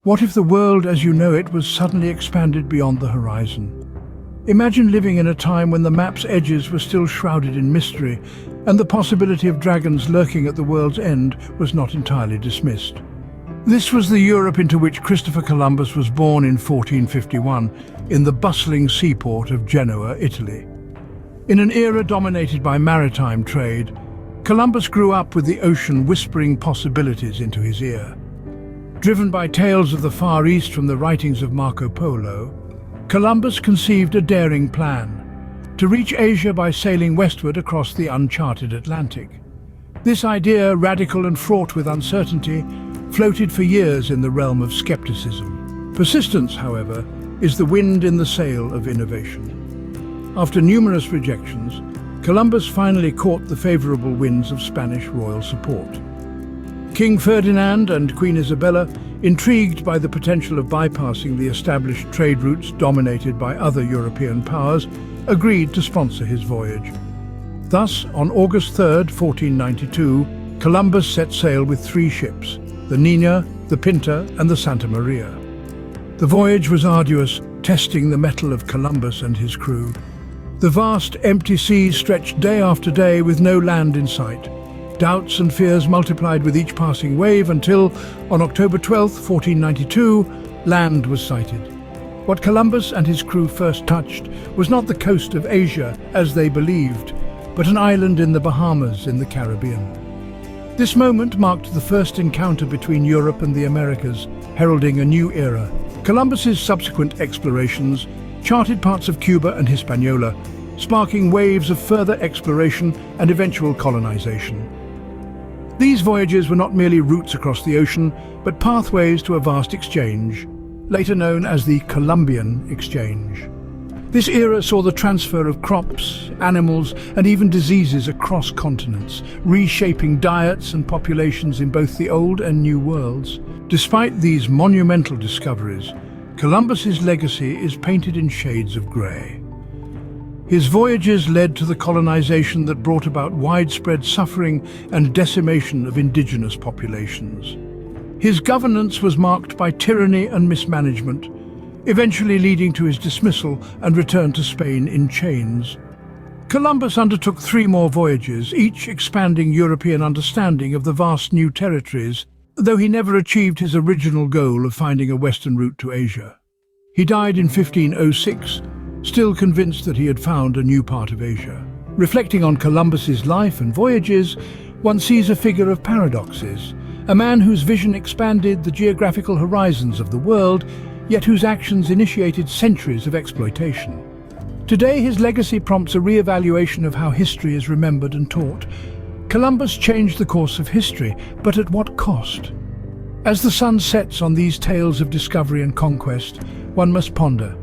What if the world as you know it was suddenly expanded beyond the horizon? Imagine living in a time when the map's edges were still shrouded in mystery, and the possibility of dragons lurking at the world's end was not entirely dismissed. This was the Europe into which Christopher Columbus was born in 1451, in the bustling seaport of Genoa, Italy. In an era dominated by maritime trade, Columbus grew up with the ocean whispering possibilities into his ear. Driven by tales of the Far East from the writings of Marco Polo, Columbus conceived a daring plan: to reach Asia by sailing westward across the uncharted Atlantic. This idea, radical and fraught with uncertainty, floated for years in the realm of skepticism. Persistence, however, is the wind in the sail of innovation. After numerous rejections, Columbus finally caught the favorable winds of Spanish royal support. King Ferdinand and Queen Isabella, intrigued by the potential of bypassing the established trade routes dominated by other European powers, agreed to sponsor his voyage. Thus, on August 3, 1492, Columbus set sail with 3 ships: the Nina, the Pinta, and the Santa Maria. The voyage was arduous, testing the mettle of Columbus and his crew. The vast, empty seas stretched day after day with no land in sight. Doubts and fears multiplied with each passing wave until, on October 12, 1492, land was sighted. What Columbus and his crew first touched was not the coast of Asia, as they believed, but an island in the Bahamas in the Caribbean. This moment marked the first encounter between Europe and the Americas, heralding a new era. Columbus's subsequent explorations charted parts of Cuba and Hispaniola, sparking waves of further exploration and eventual colonization. These voyages were not merely routes across the ocean, but pathways to a vast exchange, later known as the Columbian Exchange. This era saw the transfer of crops, animals, and even diseases across continents, reshaping diets and populations in both the Old and New Worlds. Despite these monumental discoveries, Columbus's legacy is painted in shades of grey. His voyages led to the colonization that brought about widespread suffering and decimation of indigenous populations. His governance was marked by tyranny and mismanagement, eventually leading to his dismissal and return to Spain in chains. Columbus undertook 3 more voyages, each expanding European understanding of the vast new territories, though he never achieved his original goal of finding a western route to Asia. He died in 1506, still convinced that he had found a new part of Asia. Reflecting on Columbus's life and voyages, one sees a figure of paradoxes, a man whose vision expanded the geographical horizons of the world, yet whose actions initiated centuries of exploitation. Today, his legacy prompts a re-evaluation of how history is remembered and taught. Columbus changed the course of history, but at what cost? As the sun sets on these tales of discovery and conquest, one must ponder: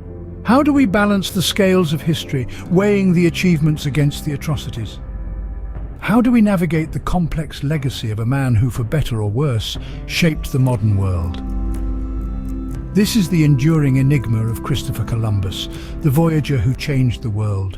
how do we balance the scales of history, weighing the achievements against the atrocities? How do we navigate the complex legacy of a man who, for better or worse, shaped the modern world? This is the enduring enigma of Christopher Columbus, the voyager who changed the world.